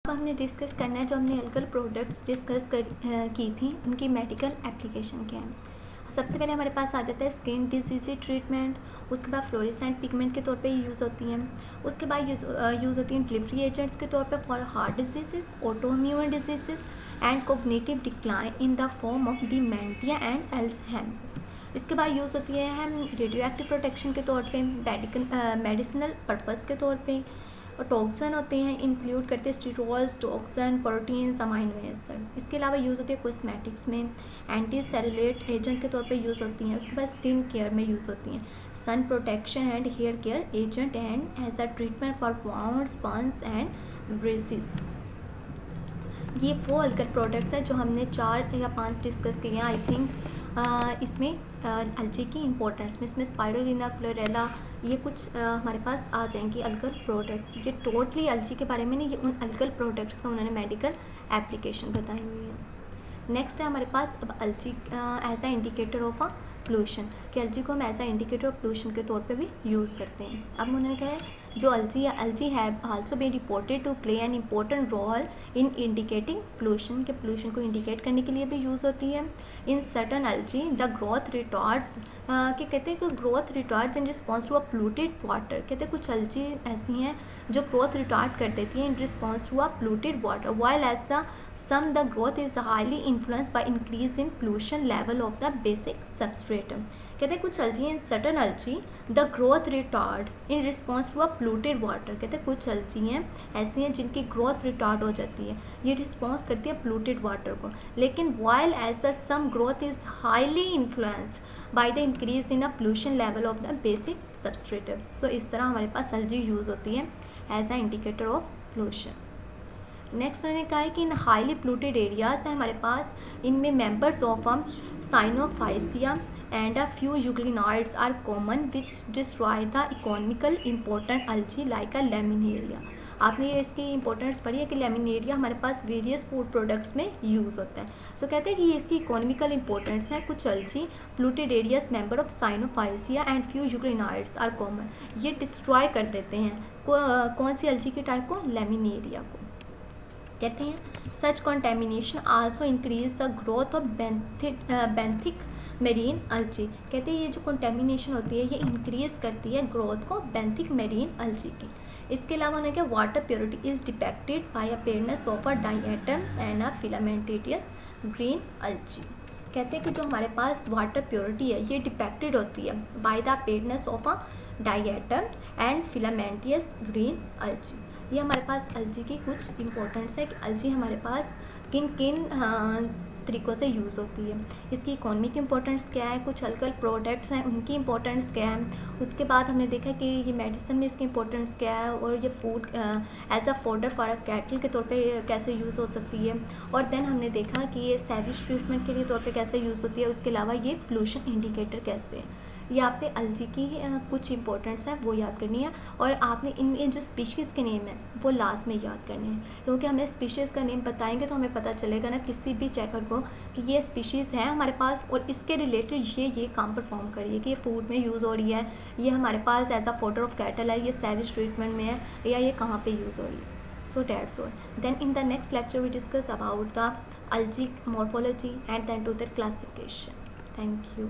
अब हमने डिस्कस करना है जो हमने अलकल प्रोडक्ट्स डिस्कस की थी उनकी मेडिकल एप्लीकेशन क्या है। सबसे पहले हमारे पास आ जाता है स्किन डिजीज़ ट्रीटमेंट, उसके बाद फ्लोरेसेंट पिगमेंट के तौर पे यूज़ होती हैं, उसके बाद यूज़ होती हैं डिलीवरी एजेंट्स के तौर पे for heart disease, autoimmune disease and cognitive decline in the form of dementia and Alzheimer. इसके बाद यूज़ होती है हम रेडियो एक्टिव प्रोटेक्शन के तौर पे, मेडिसिनल पर्पज़ के तौर पे। और टॉक्सन होते हैं, इंक्लूड करते हैं steroids, toxin, proteins, amino acid. इसके अलावा यूज़ होती है कॉस्मेटिक्स में, एंटी सेलुलेट एजेंट के तौर पे यूज़ होती हैं। उसके बाद स्किन केयर में यूज़ होती हैं, sun protection and hair care agent and as a treatment for wounds, burns and bruises. ये वो अलकल प्रोडक्ट्स हैं जो हमने 4 या 5 डिस्कस किए हैं आई थिंक। इसमें अलजी की इंपॉर्टेंस में इसमें स्पाइरुलिना, क्लोरेला, ये कुछ हमारे पास आ जाएंगी अलकल प्रोडक्ट्स। ये टोटली अलजी के बारे में नहीं, ये उन अलकल प्रोडक्ट्स का उन्होंने मेडिकल एप्लीकेशन बताई हुई है। नेक्स्ट है हमारे पास अब algae as a indicator of a pollution, कि अलजी को हम as a indicator of pollution के तौर पे भी यूज़ करते हैं। अब उन्होंने कहा है जो algae have also been reported to play an important role in indicating pollution, के पोल्यूशन को इंडिकेट करने के लिए भी यूज़ होती है। In certain algae the growth retards, के कहते हैं कि growth retards in response to a polluted water, कहते हैं कुछ अलजी ऐसी हैं जो ग्रोथ रिटार्ड कर देती हैं in response to a polluted water, while as the some the growth is highly influenced by increase in pollution level of the basic substratum. कहते हैं कुछ अलजी हैं certain algae the growth retard in response to a polluted water, कहते हैं कुछ algae हैं ऐसी हैं जिनकी ग्रोथ रिटार्ड हो जाती है, ये रिस्पॉन्स करती है पोल्यूटेड वाटर को, लेकिन while as the some growth is highly influenced by the increase in a pollution level of the basic substratum. So इस तरह हमारे पास अलजी यूज़ होती है as a indicator of pollution. Next उन्होंने कहा है कि इन हाईली पोल्यूटेड एरियाज है हमारे पास, इनमें members of Cyanophyceae and a few euglenoids are common which destroy the economical important algae like a laminaria। आपने ये इसकी इंपॉर्टेंस पढ़ी है कि लेमिनेरिया हमारे पास वेरियस फूड प्रोडक्ट्स में यूज़ होता है। सो कहते हैं कि ये इसकी इकोनॉमिकल इंपॉर्टेंस है। कुछ algae polluted areas member of Cyanophyceae and few euglenoids are common, ये डिस्ट्रॉय कर देते हैं कौन सी अलजी के टाइप को, लेमिनेरिया को कहते हैं। Such contamination also increase the growth of benthic marine algae, कहते हैं ये जो कंटेमिनेशन होती है ये इंक्रीज करती है ग्रोथ को बेंथिक मेरीन अलजी की। इसके अलावा उन्होंने क्या water purity is depicted by appearance of a diatoms and a filamentous green algae, कहते हैं कि जो हमारे पास वाटर प्योरिटी है ये डिपेक्टेड होती है by the appearance of a diatom and filamentous green algae. ये हमारे पास अलजी की कुछ इंपॉर्टेंस है कि अलजी हमारे पास किन किन तरीक़ों से यूज़ होती है, इसकी इकोनॉमी की इंपॉर्टेंस क्या है, कुछ अलकल प्रोडक्ट्स हैं उनकी इंपॉर्टेंस क्या है, उसके बाद हमने देखा कि ये मेडिसिन में इसकी इंपॉर्टेंस क्या है, और ये food as a fodder for cattle के तौर पे कैसे यूज़ हो सकती है, और देन हमने देखा कि ये सैविज ट्रीटमेंट के लिए तौर पे कैसे यूज़ होती है। उसके अलावा ये पोल्यूशन इंडिकेटर कैसे है। ये आपने अलजी की कुछ इंपॉर्टेंस है वो याद करनी है, और आपने इन जो स्पीशीज़ के नेम है वो लास्ट में याद करने हैं, क्योंकि हमें स्पीशीज़ का नेम बताएंगे तो हमें पता चलेगा ना किसी भी चेकर को कि ये स्पीशीज़ है हमारे पास और इसके रिलेटेड ये काम परफॉर्म करिए, कि ये फूड में यूज़ हो रही है, ये हमारे पास as a fodder of cattle है, ये सैविज ट्रीटमेंट में है, या ये कहाँ पर यूज़ हो रही है। So that's all. Then in the next lecture we discuss about the algae morphology and then to their classification. Thank you.